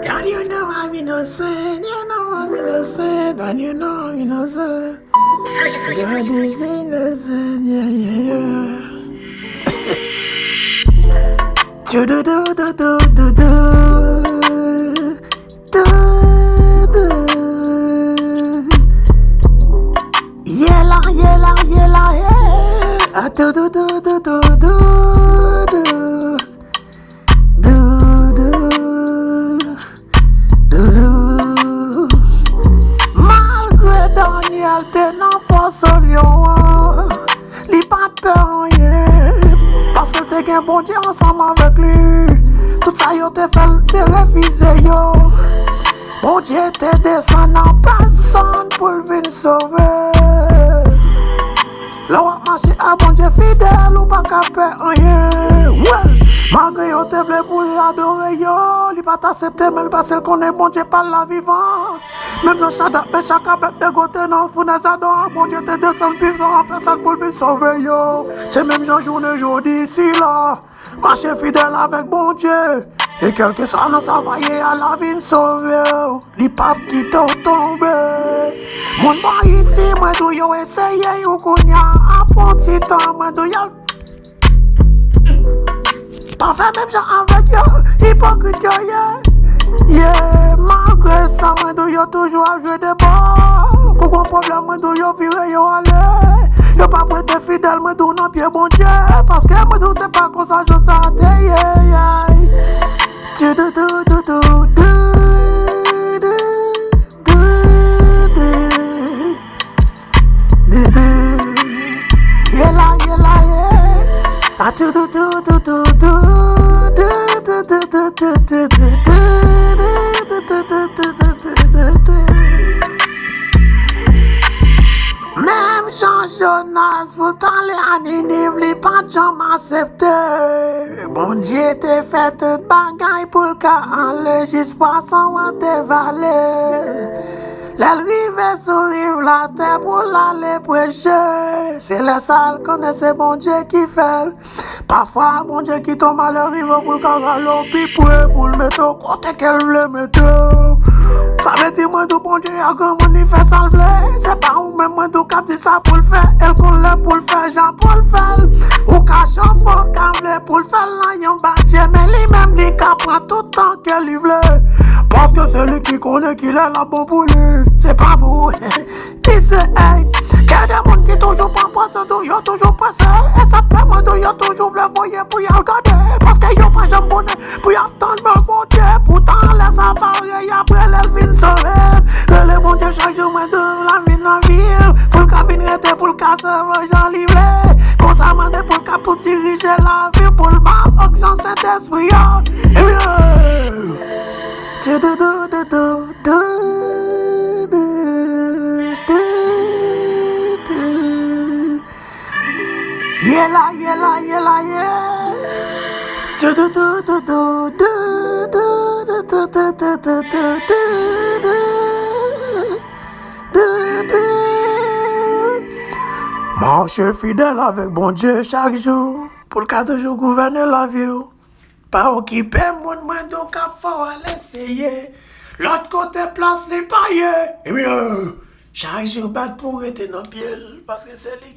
And you know I'm innocent, you know I'm innocent, and you know I'm innocent. God is innocent, yeah, yeah, yeah. Do do do do do do do do. Yella, yella, yella, yeah. Ah, do do do do do do do. Malgré Daniel te nan force lion, li pas de peur rien, parce que te gen bon Dieu ensemble avec lui. Tout ça yo te fait te refuser yo. Bon Dieu te descend en personne pour venir sauver. Là où marcher à bon Dieu fidèle ou pas qu'à peur rien. Ouais. Malgré yo te vle pour l'adorer yo, li pas t'accepter mais parce qu'il connaît bon Dieu par la vivant. Même dans chaque mais chaque avec de côté non fournaise adore, bon Dieu te descend puissant en fait ça pour venir sauver yo. C'est même journée journée ici là, marcher fidèle avec bon Dieu. Et quelque soit dans sa voyer à la vie sauver, li pape qui t'ont tombé. Mon boy ici, moi d'où yo essaye ou qu'on y a apprenti temps, moi d'où y'a pas fait même genre avec yo, hypocrite yo, yeah. Yeah, malgré ça, moi d'où yo toujours à jouer des bords. Qu'aucun problème, moi d'où yo vire yo aller. Yo pas prêté fidèle, moi d'où non pied bon Dieu. Parce que moi d'où c'est pas comme ça, je s'arrête, yeah, yeah. Do do do do do do do do do do. Yella yella yeah. Ah do do do do do do do do do do do do. Même Jean Jonas pour t'aller à Ninive, li pas jamais accepté. Bon Dieu te fait tout bagaille pour qu'aller jusqu'à son te valer. L'arrivée sur rive la terre pour l'aller prêcher. C'est les sales connaissent bon Dieu qui fait. Parfois bon Dieu qui tombe à l'arrivée pour le caralo, puis pour le mettre au côté qu'elle le mette. Ça veut dire moi du bon Dieu a grand monde il fait salver. C'est pas ou même moi du cap dit ça pour le faire. Elle qu'on l'a pour le faire, Jean pour le faire. Ou cache un fort câble pour le faire là yon badge. Mais lui-même il prend tout le temps qu'elle y veut. Parce que c'est lui qui connaît qu'il est là bon pour lui. C'est pas vous. Qui c'est hey. Y'a des monde qui toujours prend poisson d'eau, y'a toujours pressé. Et ça fait moi d'eau, y'a toujours le voyer pour y regarder. Parce que y'a pas jamais bonnet pour y attendre me monter. Pourtant les appareils après les vignes sauver. Que les bon Dieu chaque jour me donne la vie dans la ville. Pour le cabinet était pour le casser, j'en livré. Qu'on s'amende pour le cap pour diriger la vie. Pour le mal, oxygen Saint-Esprit. Et bien do do do do do do. Yella, yella, yella, yeah. Do do do do do do do do do do do do do. Marchez fidèle avec bon Dieu chaque jour pour le cas toujours gouverner la vie. Pas occuper mon monde au cap fort à l'essayer. L'autre côté place les paillés. Et bien, chaque jour battre pour être dans pied parce que c'est lui.